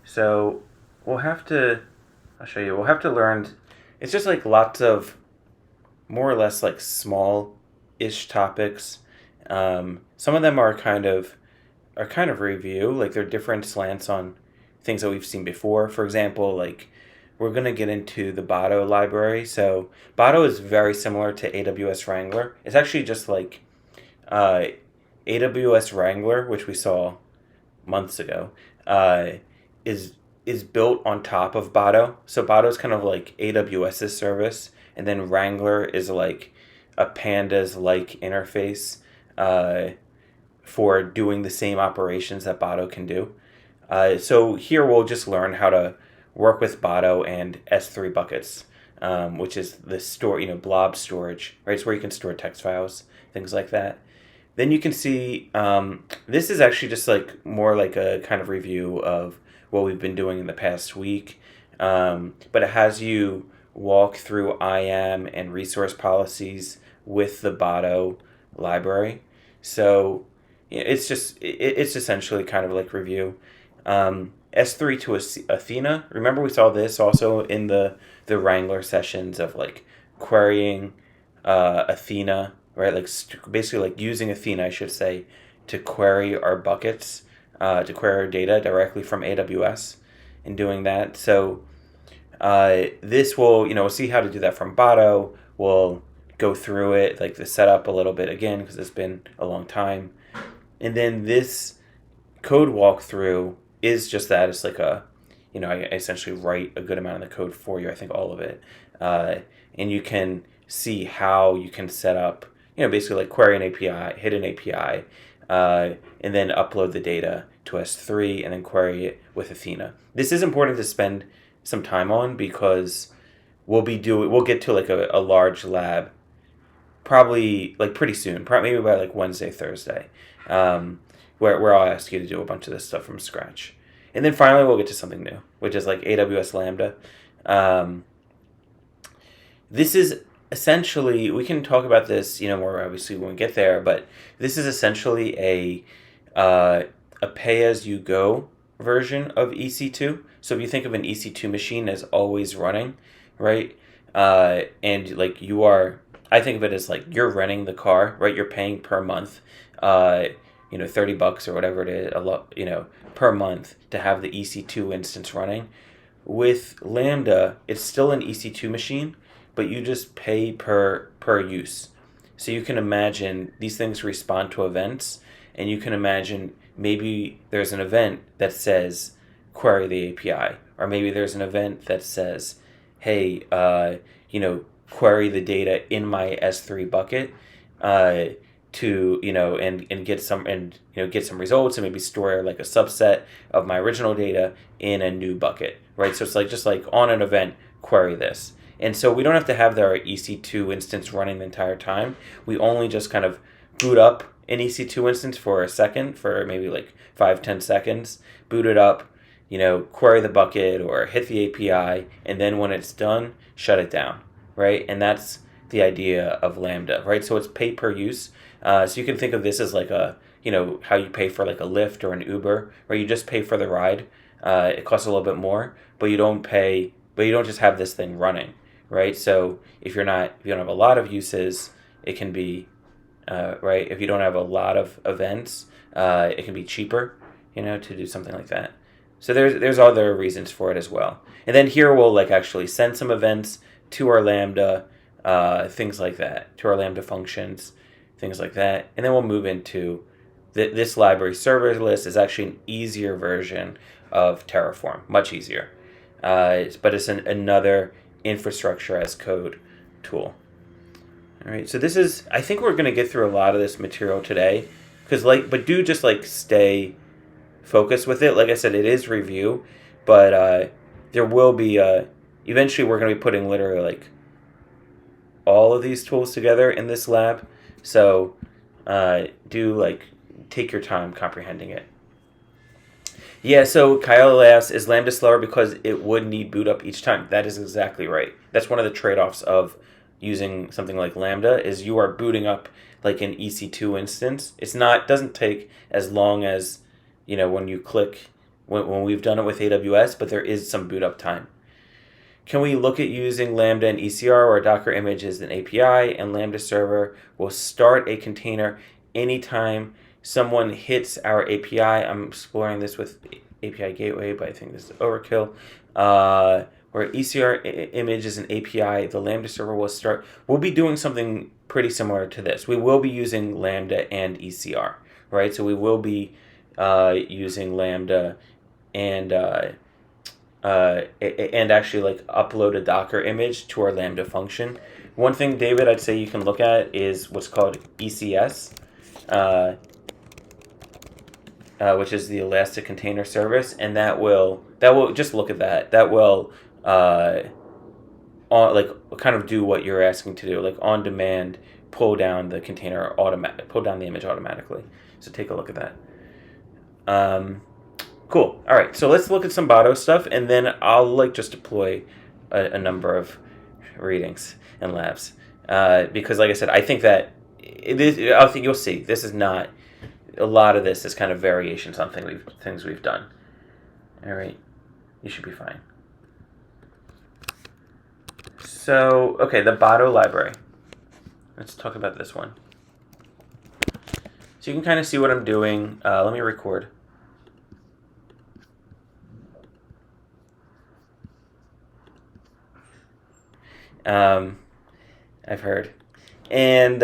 So we'll have to. I'll show you. We'll have to learn. It's just like lots of more or less like small-ish topics. Some of them are kind of review. Like they're different slants on things that we've seen before. For example, like we're gonna get into the Bado library. So Bado is very similar to AWS Wrangler. It's actually just like uh, AWS Wrangler, which we saw months ago, uh, is is built on top of Bado. So Bado is kind of like AWS's service, and then Wrangler is like a Pandas like interface uh, for doing the same operations that Bado can do. So here we'll just learn how to work with Bado and S3 buckets, which is the store, blob storage, right? It's where you can store text files, things like that. Then you can see this is actually just like more like a kind of review of what we've been doing in the past week, but it has you walk through IAM and resource policies with the Bado library. So it's essentially kind of like review. S3 to Athena. Remember we saw this also in the Wrangler sessions of like querying Athena, right? Like basically like using Athena, I should say, to query our buckets, to query our data directly from AWS, and doing that. So this will, we'll see how to do that from Bado. We'll go through it, like the setup a little bit again, because it's been a long time. And then this code walkthrough is just that. It's like I essentially write a good amount of the code for you. I think all of it. And you can see how you can set up, basically like query an API, hit an API, and then upload the data to S3 and then query it with Athena. This is important to spend some time on because we'll get to like a large lab probably like pretty soon, probably maybe by like Wednesday, Thursday, where I'll ask you to do a bunch of this stuff from scratch. And then finally, we'll get to something new, which is like AWS Lambda. Um, this is essentially, we can talk about this, more obviously when we get there, but this is essentially a pay-as-you-go version of EC2. So if you think of an EC2 machine as always running, right? And like I think of it as like you're renting the car, right? You're paying per month, uh, $30 or whatever it is, a lot, per month to have the EC2 instance running. With Lambda, it's still an EC2 machine, but you just pay per use. So you can imagine these things respond to events, and you can imagine maybe there's an event that says query the API, or maybe there's an event that says, hey, query the data in my S3 bucket uh, to and get some results and maybe store like a subset of my original data in a new bucket, right? So it's like just like on an event, query this. And so we don't have to have our EC2 instance running the entire time. We only just kind of boot up an EC2 instance for a second, for maybe like 5-10 seconds, boot it up, query the bucket or hit the API, and then when it's done, shut it down, right? And that's the idea of Lambda, right? So it's pay per use. So you can think of this as like how you pay for like a Lyft or an Uber, where you just pay for the ride. It costs a little bit more, but you don't just have this thing running, right? So if you don't have a lot of uses, it can be, right? If you don't have a lot of events, it can be cheaper, to do something like that. So there's other reasons for it as well. And then here we'll like actually send some events to our Lambda, things like that, to our Lambda functions, things like that. And then we'll move into this library serverless is actually an easier version of Terraform, much easier. But it's another infrastructure as code tool. All right, so I think we're going to get through a lot of this material today, but do just like stay focused with it. Like I said, it is review, but there will be, eventually we're going to be putting literally like all of these tools together in this lab. So do like take your time comprehending it. Yeah, so Kyle asks, is Lambda slower because it would need boot up each time? That is exactly right. That's one of the trade-offs of using something like Lambda is you are booting up like an EC2 instance. Doesn't take as long as, when you click when we've done it with AWS, but there is some boot up time. Can we look at using Lambda and ECR or Docker image as an API, and Lambda server will start a container anytime someone hits our API? I'm exploring this with API Gateway, but I think this is overkill. Where ECR image is an API, the Lambda server will start. We'll be doing something pretty similar to this. We will be using Lambda and ECR, right? So we will be using Lambda and actually like upload a Docker image to our Lambda function. One thing, David, I'd say you can look at is what's called ECS, which is the Elastic Container Service, and that will just look at that. That will kind of do what you're asking to do, like on demand, pull down the pull down the image automatically. So take a look at that. Cool. All right. So let's look at some Bado stuff, and then I'll just deploy a number of readings and labs because, like I said, I think that I think you'll see this is not a lot of this is kind of variations on things we've done. All right. You should be fine. So, okay, the Bado library. Let's talk about this one. So you can kind of see what I'm doing. Let me record. I've heard. And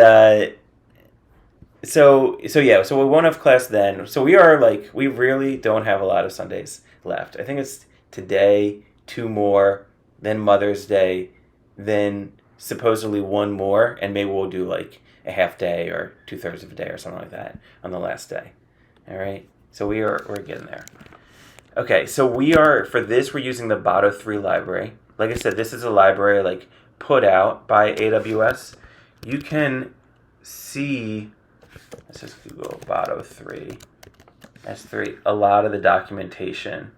so we won't have class then. So we really don't have a lot of Sundays left. I think it's today, 2 more, then Mother's Day, then supposedly 1 more, and maybe we'll do like a half day or 2/3 of a day or something like that on the last day. All right. So we're getting there. Okay. So for this, we're using the Bado 3 library. Like I said, this is a library put out by AWS. You can see, let's just Google Bado 3, S3, a lot of the documentation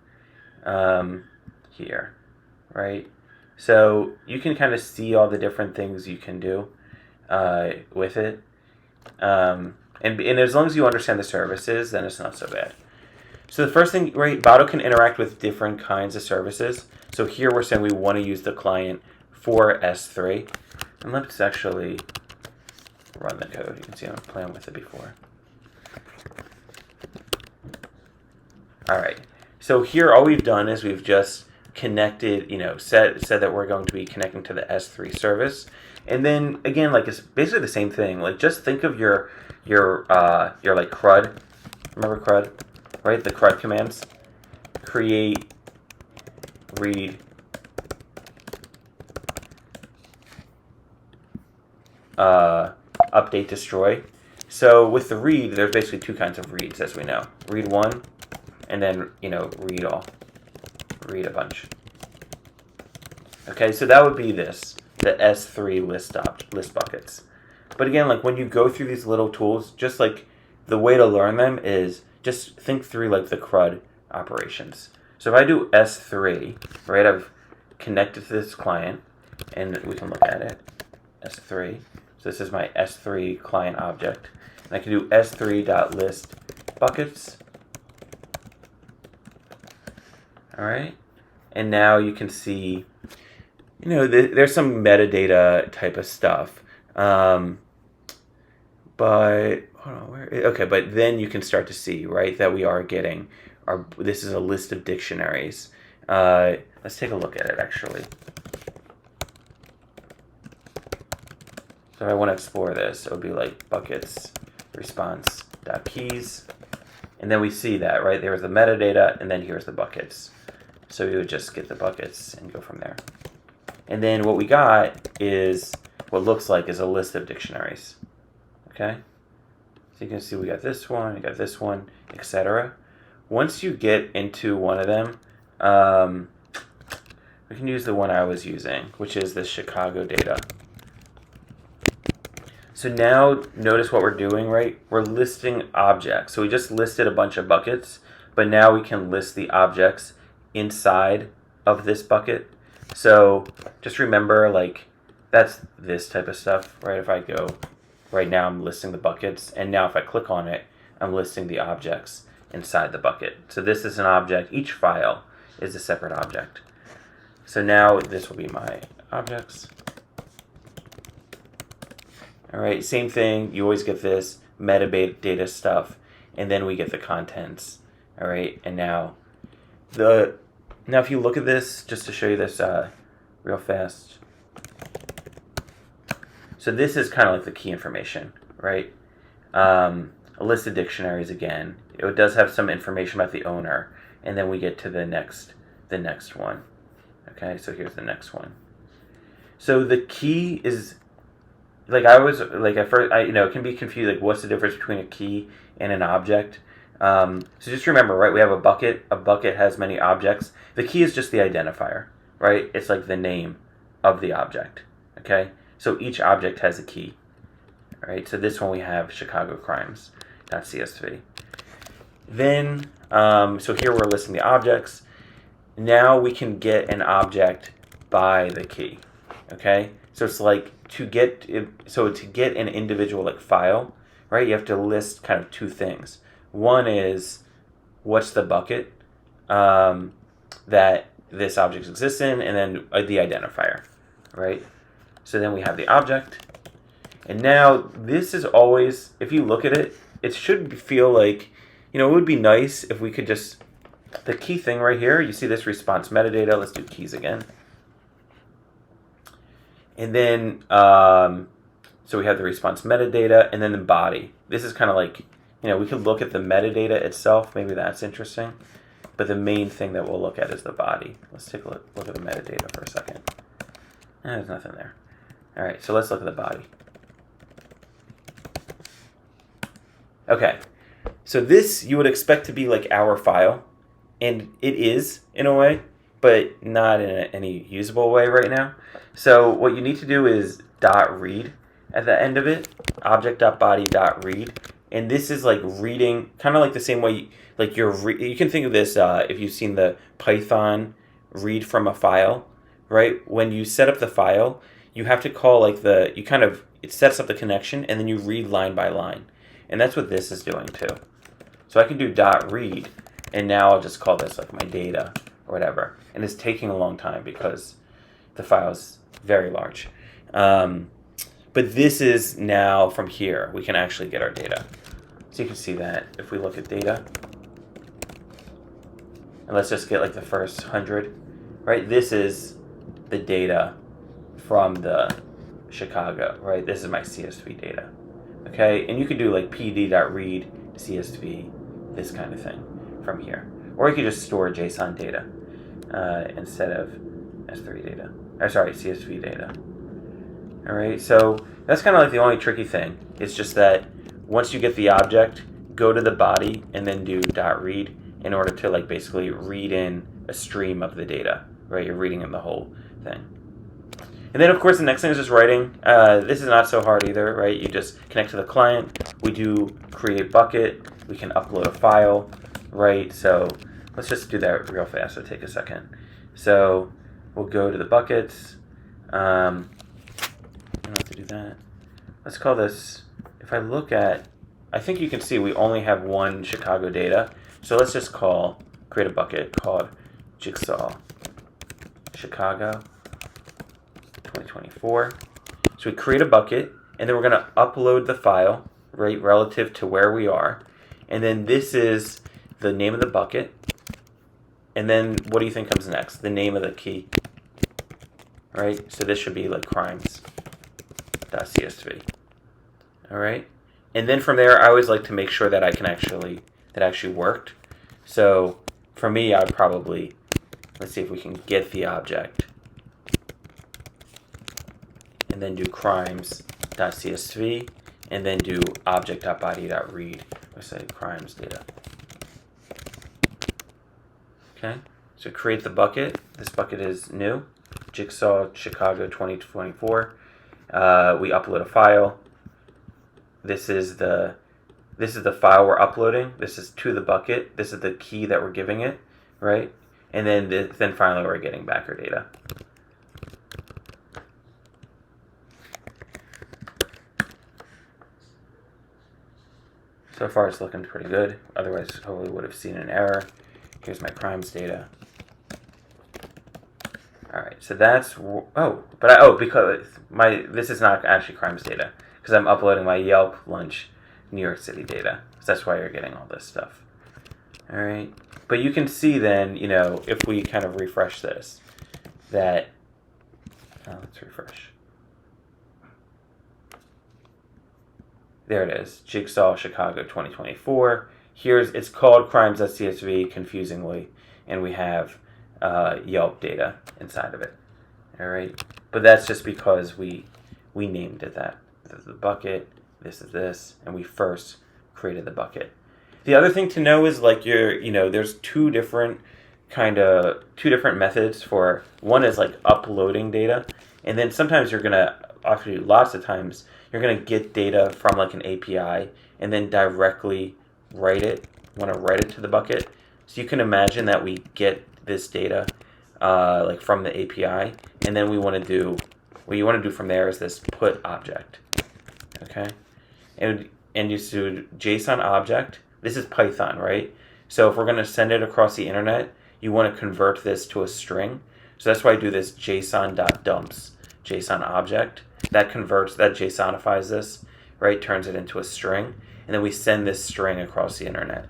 here, right? So you can kind of see all the different things you can do with it. And as long as you understand the services, then it's not so bad. So the first thing, right, Bado can interact with different kinds of services. So here we're saying we want to use the client for S3. And let's actually run the code. You can see I'm playing with it before. All right. So here all we've done is we've just connected, said that we're going to be connecting to the S3 service. And then again, it's basically the same thing. Just think of your CRUD. Remember CRUD? Right? The CRUD commands. Create, read, update, destroy. So with the read, there's basically 2 kinds of reads, as we know. Read 1, and then, read all. Read a bunch. Okay, so that would be this, the S3 list buckets. But again, when you go through these little tools, just the way to learn them is just think through the CRUD operations. So if I do S3, right, I've connected to this client, and we can look at it, S3. So this is my S3 client object. And I can do S3.list buckets. All right. And now you can see, there's some metadata type of stuff. But, hold on, okay, but then you can start to see, right, that we are getting, this is a list of dictionaries. Let's take a look at it, actually. So if I want to explore this, it would be buckets, response.keys. And then we see that, right? There's the metadata, and then here's the buckets. So we would just get the buckets and go from there. And then what we got is what looks like is a list of dictionaries. Okay? So you can see we got this one, etc. Once you get into one of them, we can use the one I was using, which is the Chicago data. So now notice what we're doing, right? We're listing objects. So we just listed a bunch of buckets, but now we can list the objects inside of this bucket. So just remember, that's this type of stuff, right? If I go, right now I'm listing the buckets, and now if I click on it, I'm listing the objects inside the bucket. So this is an object. Each file is a separate object. So now this will be my objects. All right, same thing. You always get this metadata stuff, and then we get the contents. All right, and now if you look at this, just to show you this real fast. So this is kind of like the key information, right? A list of dictionaries again. It does have some information about the owner, and then we get to the next one. Okay, so here's the next one. So the key is, like I was like at first, it can be confused. Like, what's the difference between a key and an object? So just remember, right? We have a bucket. A bucket has many objects. The key is just the identifier, right? It's like the name of the object. Okay, so each object has a key. All right. So this one we have Chicago Crimes.csv. Then, so here we're listing the objects. Now we can get an object by the key. Okay, so it's like to get an individual like file, right? You have to list kind of two things. One is what's the bucket that this object exists in, and then the identifier, right? So then we have the object, and now this is always, if you look at it, it should feel like, it would be nice if we could just, the key thing right here, you see this response metadata. Let's do keys again. And then, so we have the response metadata, and then the body. This is kind of like, we could look at the metadata itself. Maybe that's interesting. But the main thing that we'll look at is the body. Let's take a look at the metadata for a second. There's nothing there. All right, so let's look at the body. Okay, so this you would expect to be like our file, and it is in a way, but not in any usable way right now. So what you need to do is .read at the end of it, object.body.read, and this is like reading, kind of like the same way, like you can think of this if you've seen the Python read from a file, right? When you set up the file, you have to call like it sets up the connection, and then you read line by line, and that's what this is doing too. So I can do .read, and now I'll just call this like my data or whatever, and it's taking a long time because the file is very large. But this is now from here, we can actually get our data. So you can see that if we look at data, and let's just get like the first 100, right? This is the data from the Chicago, right? This is my CSV data, okay? And you could do like pd.read CSV, this kind of thing from here. Or you could just store JSON data instead of S3 data. CSV data. All right, so that's kind of like the only tricky thing. It's just that once you get the object, go to the body and then do .read in order to like basically read in a stream of the data, right? You're reading in the whole thing. And then of course the next thing is just writing. This is not so hard either, right? You just connect to the client. We do create bucket. We can upload a file, right? So let's just do that real fast. It'll take a second. So we'll go to the buckets. I don't have to do that. Let's call this, if I look at, I think you can see we only have one Chicago data. So let's just create a bucket called Jigsaw Chicago 2024. So we create a bucket, and then we're going to upload the file, right, relative to where we are. And then this is the name of the bucket. And then what do you think comes next? The name of the key, right? So this should be like crimes.csv. All right. And then from there, I always like to make sure that that actually worked. So for me, I'd probably, let's see if we can get the object, and then do crimes.csv, and then do object.body.read, or say crimes data. Okay, so create the bucket. This bucket is new, Jigsaw Chicago 2024. We upload a file. This is the file we're uploading. This is to the bucket. This is the key that we're giving it, right? And then finally we're getting back our data. So So far it's looking pretty good. Otherwise, hopefully would have seen an error. Here's my crimes data. All right, so that's because this is not actually crimes data because I'm uploading my Yelp lunch New York City data. So that's why you're getting all this stuff. All right, but you can see then, if we kind of refresh this, that let's refresh. There it is, Jigsaw Chicago 2024. It's called crimes.csv confusingly, and we have Yelp data inside of it. All right, but that's just because we named it that. This is the bucket. This is this, and we first created the bucket. The other thing to know is there's two different methods for. One is like uploading data, and then sometimes lots of times you're gonna get data from like an API and then directly want to write it to the bucket. So you can imagine that we get this data from the API, and then what you want to do from there is this put object. Okay, and you do JSON object. This is Python, right? So if we're going to send it across the internet, you want to convert this to a string. So that's why I do this JSON.dumps JSON object. That JSONifies this, right? Turns it into a string, and then we send this string across the internet.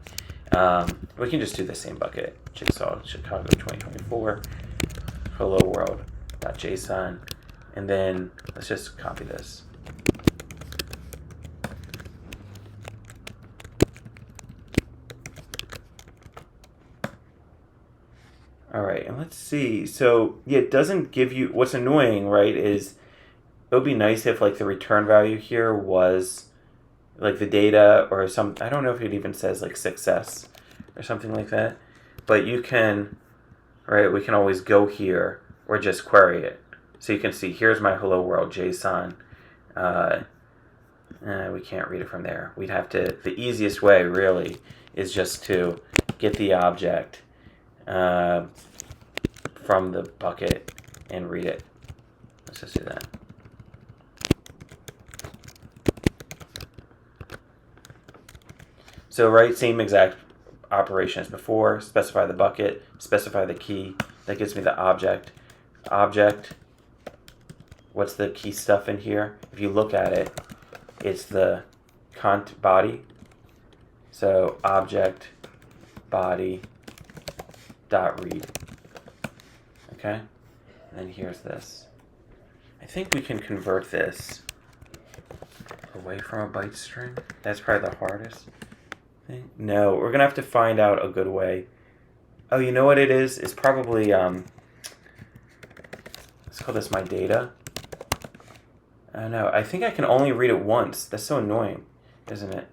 We can just do the same bucket, Jigsaw Chicago 2024, hello world.json, and then let's just copy this. All right, and let's see. So yeah, it doesn't give you. What's annoying, right? Is it would be nice if the return value here was the data or some. I don't know if it even says success or something like that. But you can, right? We can always go here or just query it. So you can see here's my hello world JSON. We can't read it from there. We'd have to. The easiest way really is just to get the object from the bucket and read it. Let's just do that. So right, same exact operation as before. Specify the bucket, specify the key. That gives me the object. Object, what's the key stuff in here? If you look at it, it's the cont body. So object body dot read. Okay, and then here's this. I think we can convert this away from a byte string. That's probably the hardest thing. No, we're gonna have to find out a good way. Oh, you know what it is? It's probably let's call this my data. I know. I think I can only read it once. That's so annoying, isn't it?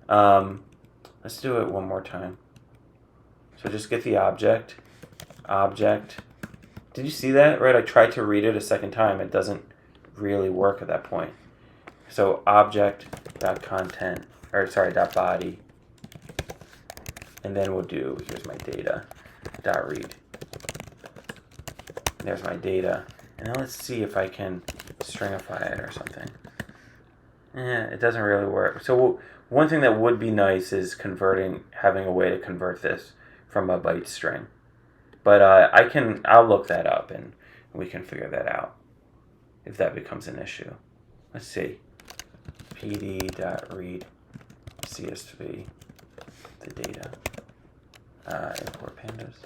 Let's do it one more time. So just get the object. Did you see that? Right, I tried to read it a second time. It doesn't really work at that point. So object.content, dot body. And then we'll do, here's my data, dot read. There's my data. And then let's see if I can stringify it or something. It doesn't really work. So one thing that would be nice is having a way to convert this from a byte string. But I'll look that up and we can figure that out if that becomes an issue. Let's see. pd.read CSV, the data. Import pandas.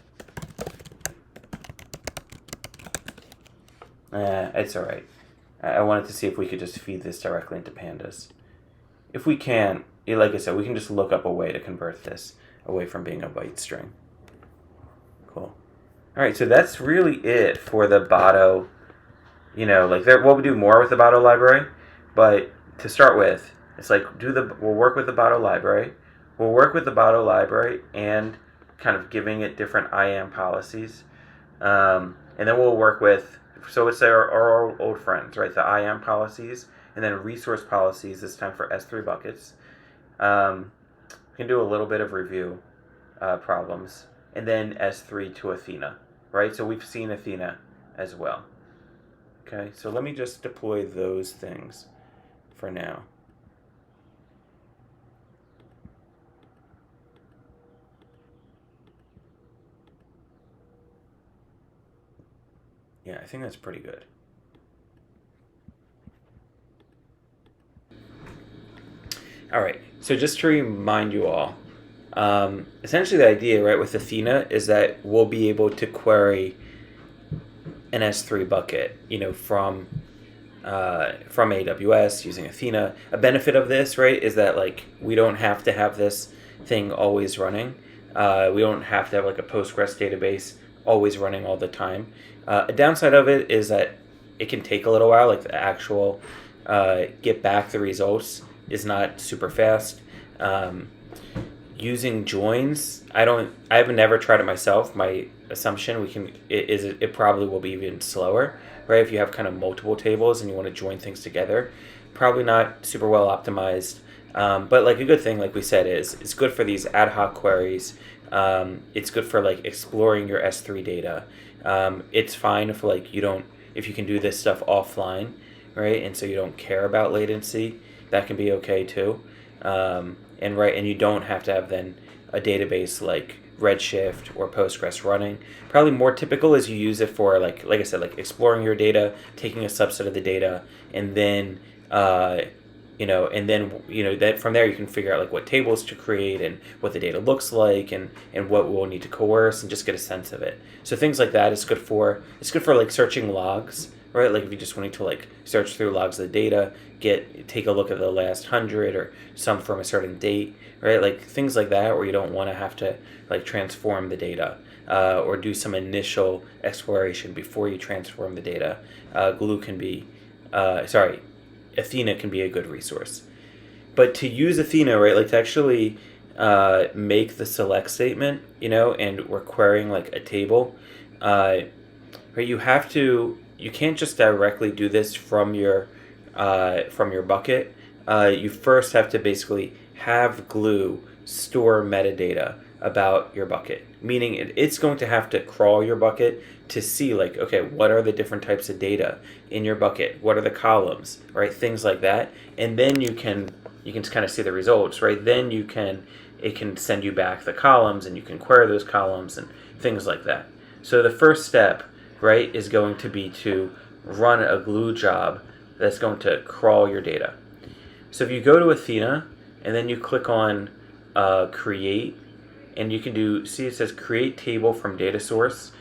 It's all right. I wanted to see if we could just feed this directly into pandas. If we can, like I said, we can just look up a way to convert this away from being a byte string. Cool. All right, so that's really it for the Botto. We'll do more with the Botto library, but to start with, it's we'll work with the Botto library. We'll work with the Botto library and kind of giving it different IAM policies, and then we'll work with. So it's our old friends, right? The IAM policies, and then resource policies. This time for S3 buckets. We can do a little bit of review problems, and then S3 to Athena, right? So we've seen Athena as well. Okay, so let me just deploy those things for now. Yeah, I think that's pretty good. All right, so just to remind you all, essentially the idea, right, with Athena is that we'll be able to query an S3 bucket, from AWS using Athena. A benefit of this, right, is that like we don't have to have this thing always running. We don't have to have like a Postgres database always running all the time. A downside of it is that it can take a little while. Like the actual get back the results is not super fast. Using joins, I have never tried it myself. My assumption it probably will be even slower, right? If you have kind of multiple tables and you want to join things together, probably not super well optimized. But like a good thing, like we said, is it's good for these ad hoc queries. It's good for like exploring your S3 data. It's fine if you can do this stuff offline, right? And so you don't care about latency. That can be okay too. And you don't have to have then a database like Redshift or Postgres running. Probably more typical is you use it for like I said, like exploring your data, taking a subset of the data, and then that from there you can figure out like what tables to create and what the data looks like and what we'll need to coerce and just get a sense of it. So things like that is good for like searching logs, right? Like if you just wanting to like search through logs of the data, take a look at the last 100 or some from a certain date, right? Like things like that where you don't want to have to like transform the data or do some initial exploration before you transform the data. Athena can be a good resource. But to use Athena, right, like to actually make the select statement, and we're querying like a table, right, you can't just directly do this from your bucket. You first have to basically have Glue store metadata about your bucket, meaning it's going to have to crawl your bucket to see like, okay, what are the different types of data in your bucket? What are the columns, right? Things like that, and then you can kind of see the results, right? Then it can send you back the columns, and you can query those columns and things like that. So the first step, right, is going to be to run a Glue job that's going to crawl your data. So if you go to Athena and then you click on create, and you can it says create table from data source,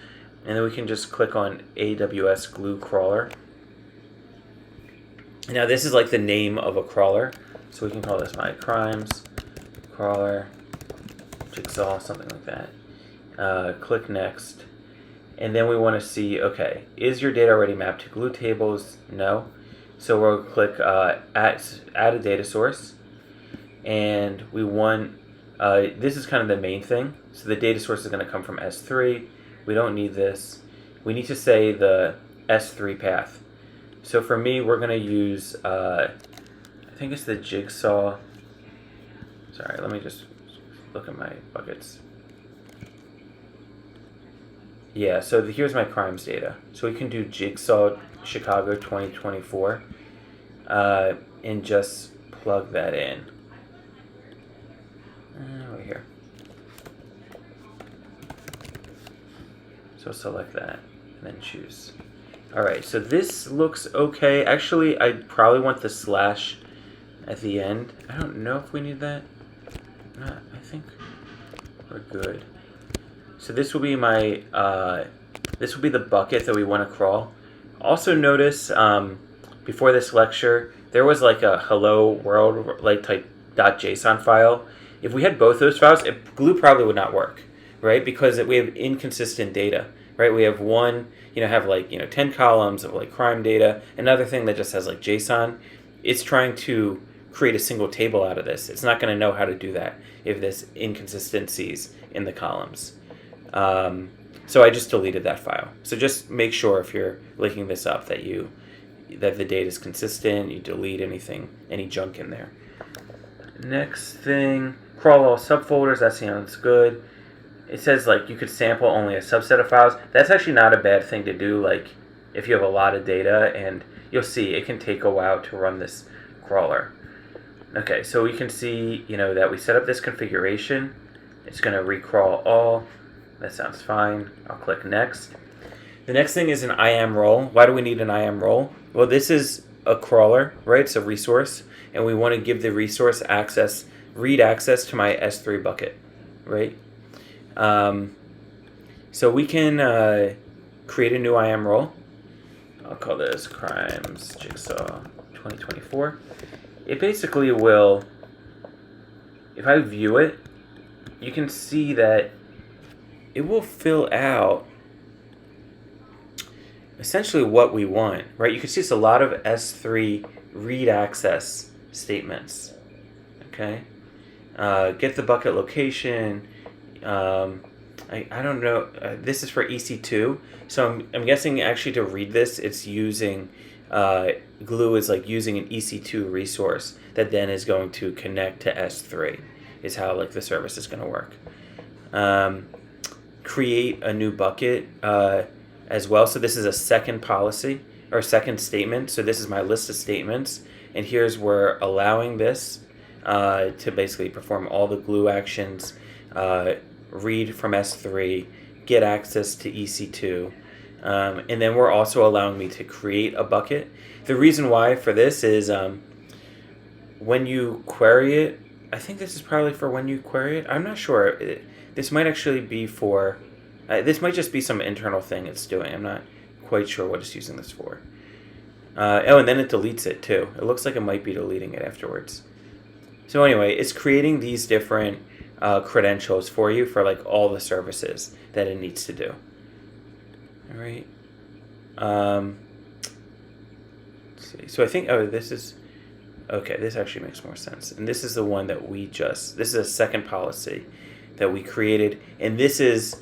and then we can just click on AWS Glue crawler. Now this is like the name of a crawler, so we can call this my crimes crawler jigsaw, something like that. Click next, and then we want to see, okay, is your data already mapped to Glue tables? No. So we'll click add a data source, and we want this is kind of the main thing. So the data source is going to come from S3. We don't need this. We need to say the S3 path. So for me, we're going to use, I think it's the jigsaw. Sorry, let me just look at my buckets. Yeah, so here's my crimes data. So we can do jigsaw Chicago 2024 and just plug that in. Right here. So select that and then choose. Alright, so this looks okay. Actually, I probably want the slash at the end. I don't know if we need that. I think we're good. So this will be this will be the bucket that we want to crawl. Also notice before this lecture, there was like a hello world like type .json file. If we had both those files, Glue probably would not work, right? Because we have inconsistent data, right? We have one, have 10 columns of like crime data. Another thing that just has like JSON. It's trying to create a single table out of this. It's not going to know how to do that if there's inconsistencies in the columns. So I just deleted that file. So just make sure if you're linking this up that the data is consistent. You delete any junk in there. Next thing, crawl all subfolders. That sounds good. It says like you could sample only a subset of files. That's actually not a bad thing to do. Like if you have a lot of data, and you'll see it can take a while to run this crawler. Okay, so we can see that we set up this configuration. It's going to recrawl all. That sounds fine. I'll click next. The next thing is an IAM role. Why do we need an IAM role? Well, this is a crawler, right? It's a resource, and we want to give the resource access, read access to my S3 bucket, right? So we can create a new IAM role. I'll call this Crimes Jigsaw 2024. It basically will, if I view it, you can see that it will fill out essentially what we want, right? You can see it's a lot of S3 read access statements, okay? Get the bucket location. I don't know. This is for EC2, so I'm guessing actually to read this, it's using Glue is like using an EC2 resource that then is going to connect to S3. Is how like the service is going to work. Create a new bucket as well. So this is a second policy or second statement. So this is my list of statements, and here's where allowing this to basically perform all the Glue actions. Read from S3, get access to EC2, and then we're also allowing me to create a bucket. The reason why for this is when you query it, I think this is probably for when you query it. I'm not sure. This might actually be for, this might just be some internal thing it's doing. I'm not quite sure what it's using this for. And then it deletes it too. It looks like it might be deleting it afterwards. So anyway, it's creating these different credentials for you for like all the services that it needs to do. All right. Let's see. So I think this is okay. This actually makes more sense. And this is the one that this is a second policy that we created, and this is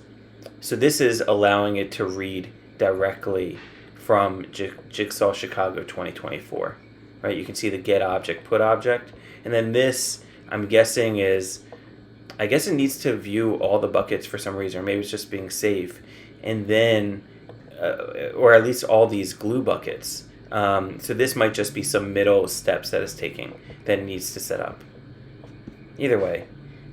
allowing it to read directly from Jigsaw Chicago 2024. Right. You can see the get object, put object, and then this I'm guessing is. I guess it needs to view all the buckets for some reason, or maybe it's just being safe, and then, or at least all these Glue buckets. So this might just be some middle steps that it's taking that it needs to set up. Either way,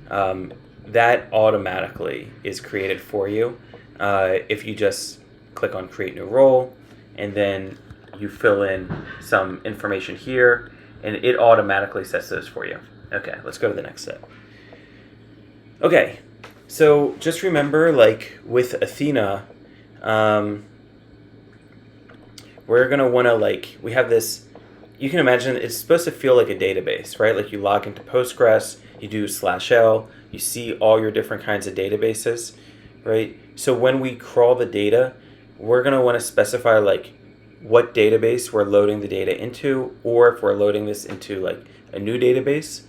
that automatically is created for you if you just click on Create New Role, and then you fill in some information here, and it automatically sets those for you. Okay, let's go to the next step. Okay, so just remember, like with Athena, we're going to want to we have this, you can imagine it's supposed to feel like a database, right? Like you log into Postgres, you do /L, you see all your different kinds of databases, right? So when we crawl the data, we're going to want to specify like what database we're loading the data into, or if we're loading this into like a new database.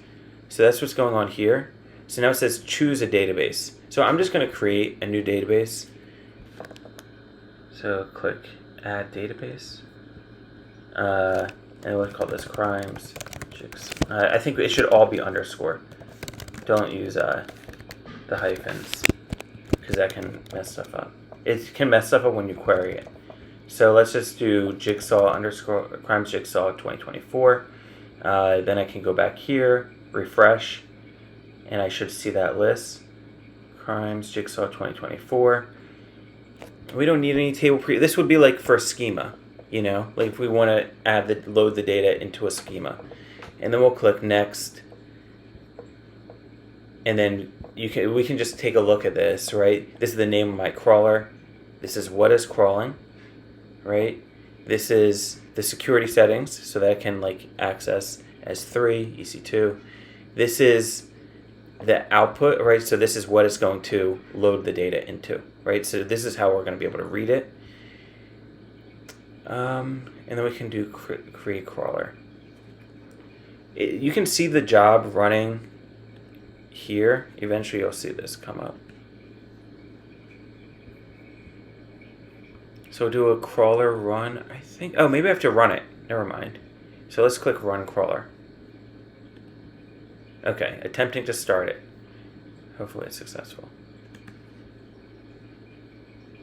So that's what's going on here. So now it says choose a database. So I'm just going to create a new database. So click add database. And we'll call this crimes. I think it should all be underscore. Don't use the hyphens, because that can mess stuff up. It can mess stuff up when you query it. So let's just do jigsaw underscore crimes jigsaw 2024. Then I can go back here, refresh, and I should see that list. Crimes Jigsaw 2024. We don't need any table this would be like for a schema, like if we want to load the data into a schema. And then we'll click next. And then we can just take a look at this, right? This is the name of my crawler. This is what is crawling, right? This is the security settings, so that I can access S3, EC2. This is the output, right? So this is what it's going to load the data into, right? So this is how we're going to be able to read it. And then we can do create crawler. You can see the job running here. Eventually you'll see this come up. So do a crawler run, I think. Oh, maybe I have to run it. Never mind. So let's click run crawler. Okay, attempting to start it. Hopefully it's successful.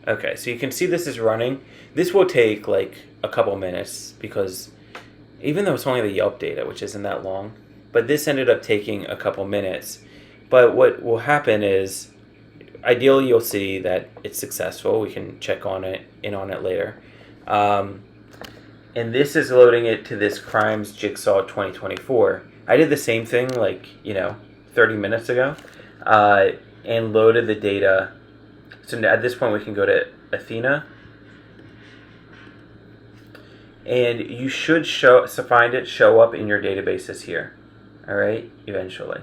Okay, so you can see this is running. This will take a couple minutes because even though it's only the Yelp data, which isn't that long, but this ended up taking a couple minutes. But what will happen is ideally you'll see that it's successful. We can check on it later. And this is loading it to this Crimes Jigsaw 2024. I did the same thing 30 minutes ago, and loaded the data. So at this point we can go to Athena, and you should find it show up in your databases here. All right, eventually.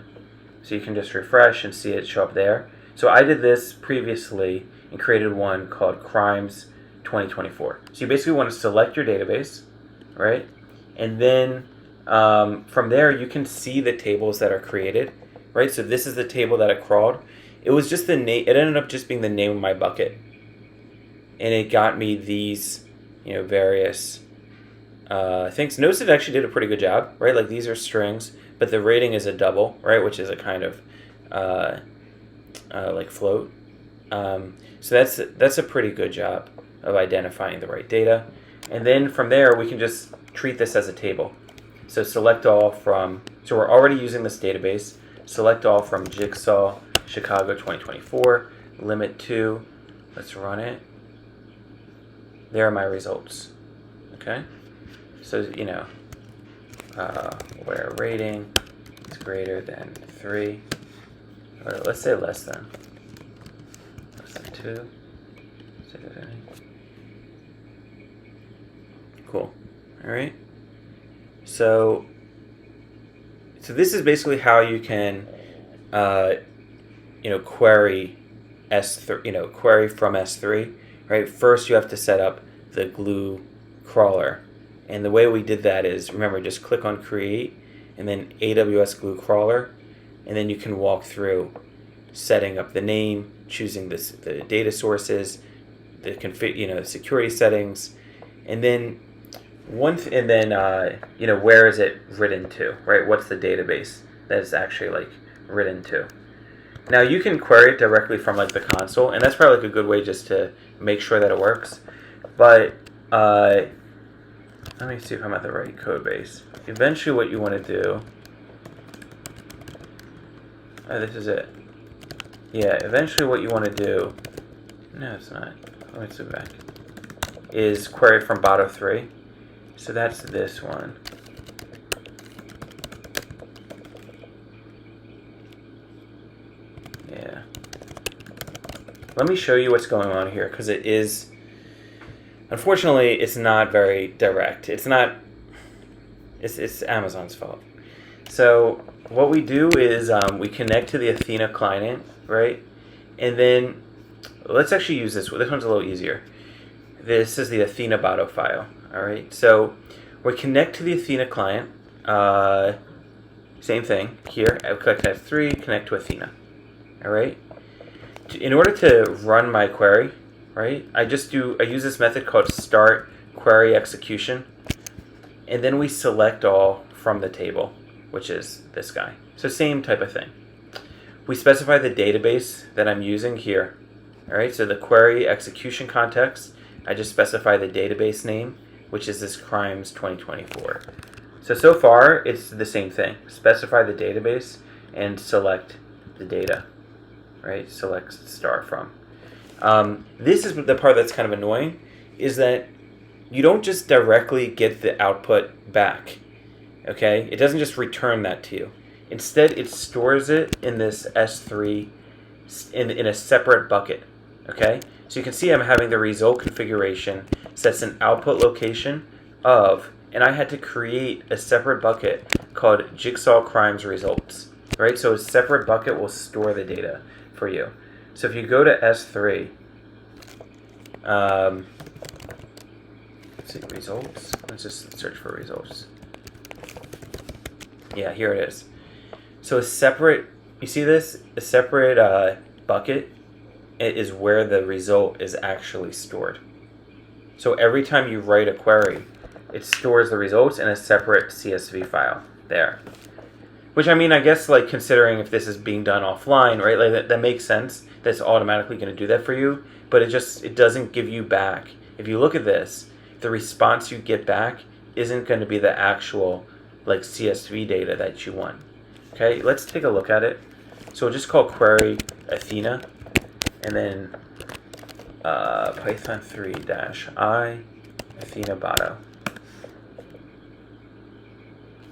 So you can just refresh and see it show up there. So I did this previously and created one called Crimes 2024. So you basically want to select your database, right? And then from there you can see the tables that are created, right? So this is the table that I crawled. It was just the name. It ended up just being the name of my bucket, and it got me these, various things. Notice it actually did a pretty good job, right? Like these are strings, but the rating is a double, right? Which is a kind of like float. So that's a pretty good job of identifying the right data. And then from there, we can just treat this as a table. So select all from, so we're already using this database. Select all from Jigsaw Chicago 2024, limit 2. Let's run it. There are my results. Okay. So, where rating is greater than 3, or let's say less than 2. Cool. All right. So this is basically how you can, query S3, query from S3, right? First, you have to set up the glue crawler. And the way we did that is, remember, just click on Create, and then AWS Glue Crawler, and then you can walk through setting up the name, choosing the data sources, the security settings, and then where is it written to, right? What's the database that it's actually written to? Now you can query it directly from the console, and that's probably a good way just to make sure that it works. But let me see if I'm at the right code base. Eventually what you want to do, this is it. Yeah, eventually what you want to do, no it's not, let me zoom back, is query from Boto3. So that's this one. Yeah. Let me show you what's going on here, because it is, unfortunately, it's not very direct. It's Amazon's fault. So what we do is we connect to the Athena client, right? And then let's actually use this. This one's a little easier. This is the Athena Boto file. All right. So we connect to the Athena client. Same thing here. I click S3, connect to Athena. All right. In order to run my query, right, I use this method called start query execution, and then we select all from the table, which is this guy. So same type of thing. We specify the database that I'm using here. All right, so the query execution context, I just specify the database name, which is this Crimes 2024. So far, it's the same thing. Specify the database and select the data, right? Select start from. This is the part that's kind of annoying, is that you don't just directly get the output back, okay? It doesn't just return that to you. Instead, it stores it in this S3 in a separate bucket, okay? So you can see I'm having the result configuration sets an output location of, and I had to create a separate bucket called Jigsaw Crimes Results, right? So a separate bucket will store the data for you. So if you go to S3, let's see, results. Let's just search for results. Yeah, here it is. So a separate, you see this? A separate bucket is where the result is actually stored. So every time you write a query, it stores the results in a separate CSV file there. Which, I mean, I guess, considering if this is being done offline, right, that makes sense. That's automatically going to do that for you. But it doesn't give you back. If you look at this, the response you get back isn't going to be the actual, CSV data that you want. Okay, let's take a look at it. So we'll just call query Athena. and then Python 3-I Athena Botto.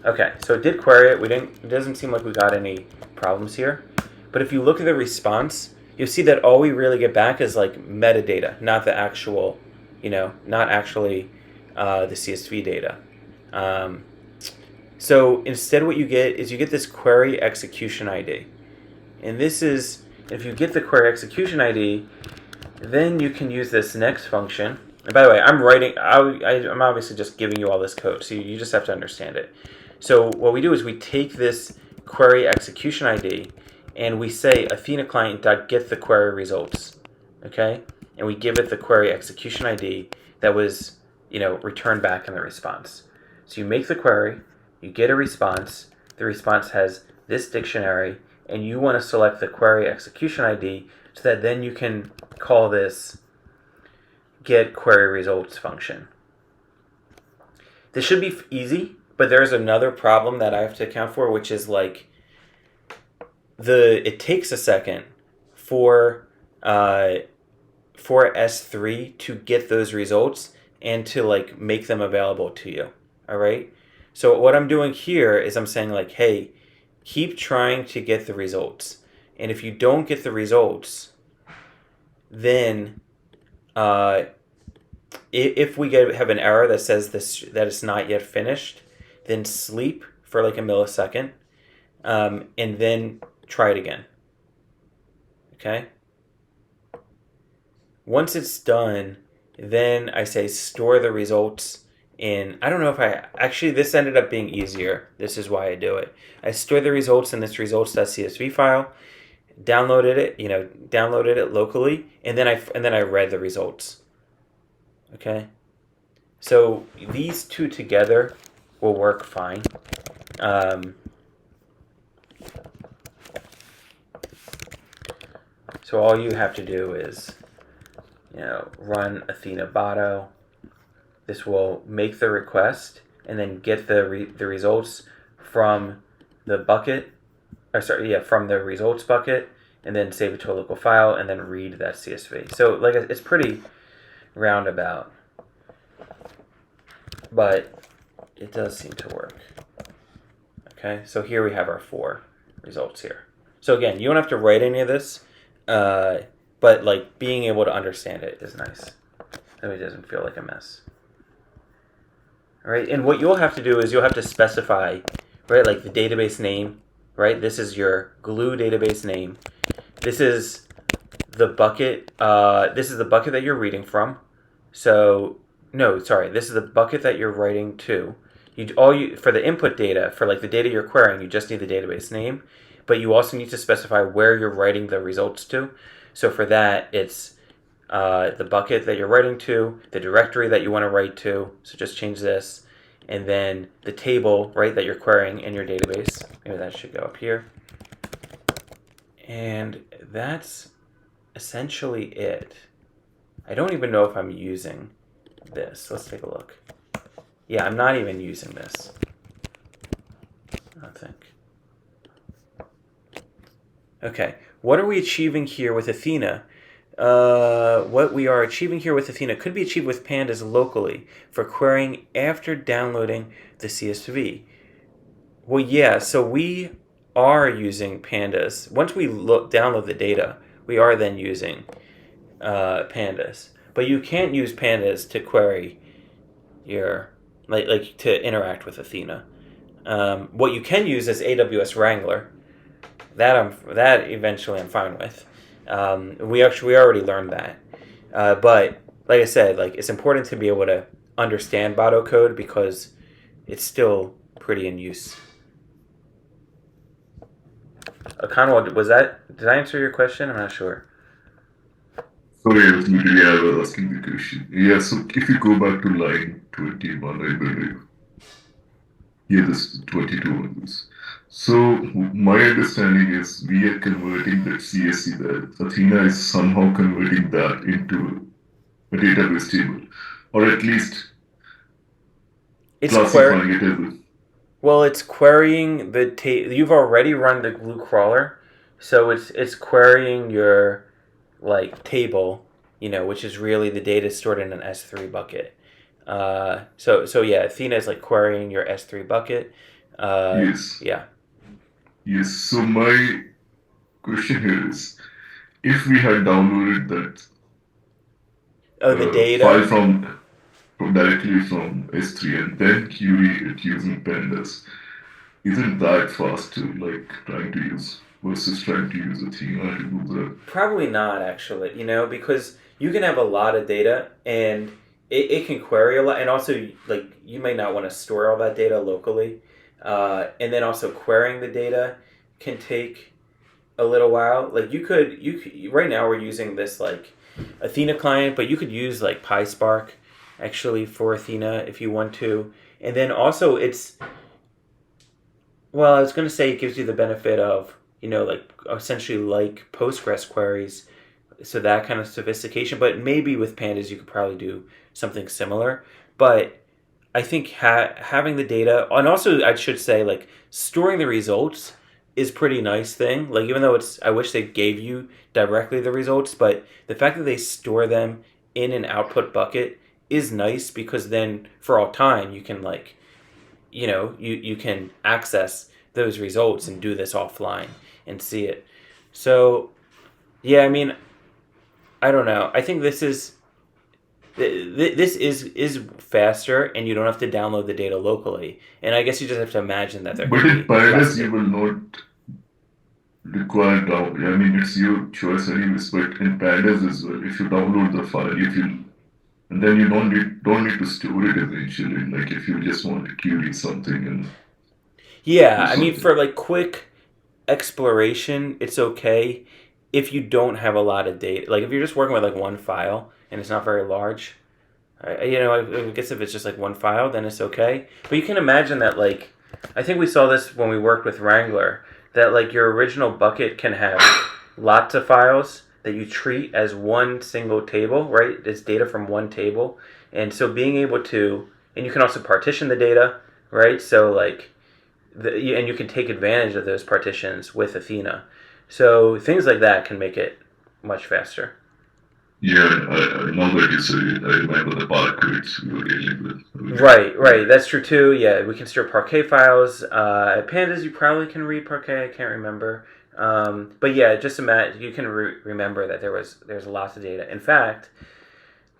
Okay, so it did query it. It doesn't seem like we got any problems here. But if you look at the response, you'll see that all we really get back is like metadata, not the actual, not actually the CSV data. So instead what you get is you get this query execution ID. And this is, if you get the query execution ID, then you can use this next function. And by the way, I'm obviously just giving you all this code, so you just have to understand it. So what we do is we take this query execution ID and we say Athena client.get the query results, okay? And we give it the query execution ID that was, returned back in the response. So you make the query, you get a response, the response has this dictionary, and you want to select the query execution ID so that then you can call this get query results function. This should be easy, but there's another problem that I have to account for, which is like it takes a second for S3 to get those results and to like make them available to you. All right. So what I'm doing here is I'm saying like, hey, keep trying to get the results. And if you don't get the results, then if we have an error that says that it's not yet finished, then sleep for like a millisecond, and then try it again. Okay? Once it's done, then I say store the results in, I don't know if this ended up being easier. This is why I do it. I store the results in this results.csv file, downloaded it locally, and then I read the results. Okay? So these two together will work fine. So all you have to do is, run Athena Botto. This will make the request and then get the results from the bucket, from the results bucket, and then save it to a local file and then read that CSV. So like it's pretty roundabout, but it does seem to work. Okay, so here we have our 4 results here. So again, you don't have to write any of this, but like being able to understand it is nice. So it doesn't feel like a mess. All right, and what you'll have to do is you'll have to specify, right, like the database name, right? This is your Glue database name. This is the bucket. This is the bucket that you're reading from. So this is the bucket that you're writing to. For the input data, for like the data you're querying, you just need the database name, but you also need to specify where you're writing the results to. So for that, it's the bucket that you're writing to, the directory that you want to write to, so just change this, and then the table, right, that you're querying in your database. Maybe that should go up here. And that's essentially it. I don't even know if I'm using this. Let's take a look. Yeah, I'm not even using this, I don't think. Okay, what are we achieving here with Athena? What we are achieving here with Athena could be achieved with pandas locally for querying after downloading the CSV. Well, yeah, so we are using pandas. Once we download the data, we are then using pandas. But you can't use pandas to query your, like to interact with Athena. What you can use is AWS Wrangler. That eventually I'm fine with. We already learned that. But like I said, like it's important to be able to understand Botto code because it's still pretty in use. Conwell, did I answer your question? I'm not sure. Sorry, I was asking the question. Yeah, so if you go back to line 21, I believe. Yeah, this 22 ones. So my understanding is we are converting that CSV, that Athena is somehow converting that into a database table, or at least classifying it as. Well, it's querying the table. You've already run the Glue crawler, so it's querying your like table, which is really the data stored in an S3 bucket. So yeah, Athena is like querying your S3 bucket. Yes. Yeah. Yes. So my question here is, if we had downloaded that Oh, the file data. from directly from S3 and then query it using pandas, isn't that faster, like trying to use versus trying to use Athena to do that? Probably not actually, because you can have a lot of data and it can query a lot, and also like you may not want to store all that data locally, and then also querying the data can take a little while. Like you could right now we're using this like Athena client, but you could use like PySpark actually for Athena if you want to, and then also it's well, I was going to say it gives you the benefit of like essentially like Postgres queries, so that kind of sophistication. But maybe with pandas, you could probably do something similar. But I think having the data, and also I should say, like storing the results is pretty nice thing. Like even though I wish they gave you directly the results, but the fact that they store them in an output bucket is nice because then for all time you can like you can access those results and do this offline and see it. So yeah, I mean, I don't know. I think this is faster, and you don't have to download the data locally. And I guess you just have to imagine that there But can in be less pandas, you data. will not require down. I mean, it's your choice anyways. But in pandas as well, if you download the file, if you and then you don't need to store it eventually. Like if you just want to query something and Yeah, do I mean, something. for like quick exploration, it's okay if you don't have a lot of data. Like if you're just working with like one file and it's not very large, I guess if it's just like one file, then it's okay. But you can imagine that, like, I think we saw this when we worked with Wrangler, that like your original bucket can have lots of files that you treat as one single table, right? It's data from one table. And so being able to, and you can also partition the data, right? So, like, and you can take advantage of those partitions with Athena. So things like that can make it much faster. Yeah, now that you say it, I remember the barcodes we were dealing with earlier. Right. That's true too. Yeah, we can store Parquet files. Pandas, you probably can read Parquet. I can't remember. But yeah, just imagine you can remember that there's lots of data. In fact,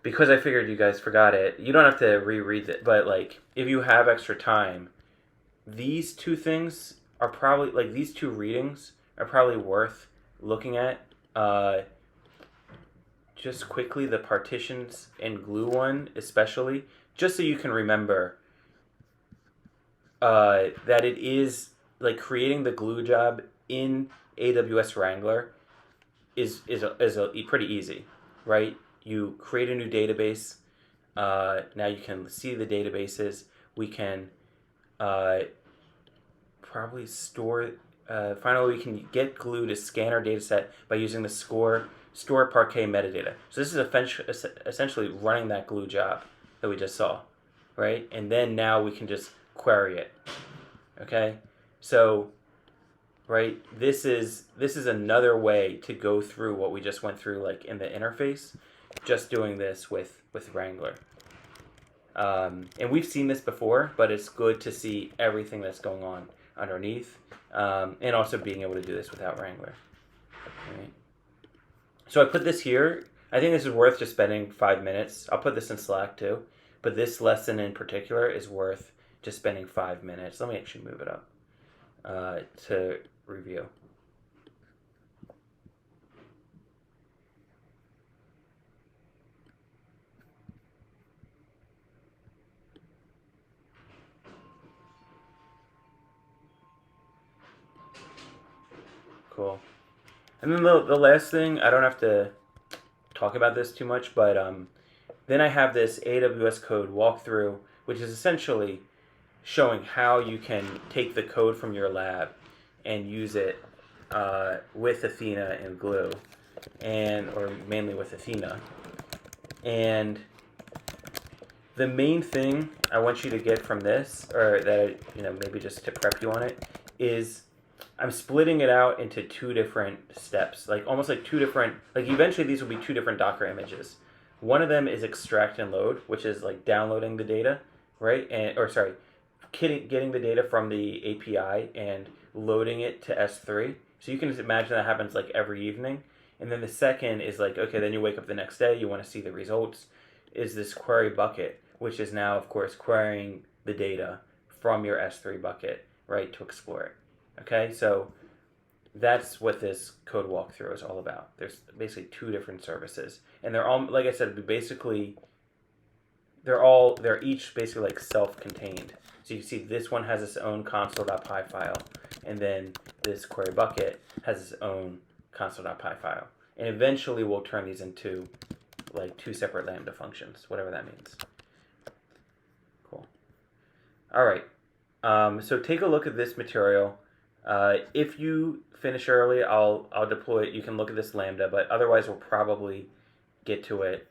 because I figured you guys forgot it, you don't have to reread it. But like, if you have extra time, these two things are probably like these two readings are probably worth looking at. Just quickly, the partitions and glue one, especially, just so you can remember that it is like creating the glue job in AWS Wrangler is pretty easy, right? You create a new database. Now you can see the databases. We can uh, probably store. Finally, we can get Glue to scan our data set by using the store Parquet metadata. So this is essentially running that Glue job that we just saw, right? And then now we can just query it. Okay, so right, this is another way to go through what we just went through, like in the interface, just doing this with Wrangler. And we've seen this before, but it's good to see everything that's going on underneath, and also being able to do this without Wrangler. Right. So I put this here. I think this is worth just spending 5 minutes. I'll put this in Slack too, but this lesson in particular is worth just spending 5 minutes. Let me actually move it up to review. Cool. And then the last thing, I don't have to talk about this too much, but then I have this AWS code walkthrough, which is essentially showing how you can take the code from your lab and use it with Athena and Glue, or mainly with Athena. And the main thing I want you to get from this, or that maybe just to prep you on it, is I'm splitting it out into two different steps, like almost like two different, like eventually these will be two different Docker images. One of them is extract and load, which is like downloading the data, right? And or sorry, getting the data from the API and loading it to S3. So you can just imagine that happens like every evening. And then the second is like, okay, then you wake up the next day, you want to see the results, is this query bucket, which is now, of course, querying the data from your S3 bucket, right, to explore it. Okay, so that's what this code walkthrough is all about. There's basically two different services, and they're all, like I said, basically they're each basically like self-contained. So you see this one has its own console.py file, and then this query bucket has its own console.py file. And eventually we'll turn these into like two separate Lambda functions, whatever that means. Cool. All right. So take a look at this material. If you finish early, I'll deploy it. You can look at this Lambda, but otherwise we'll probably get to it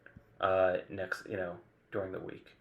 next, during the week.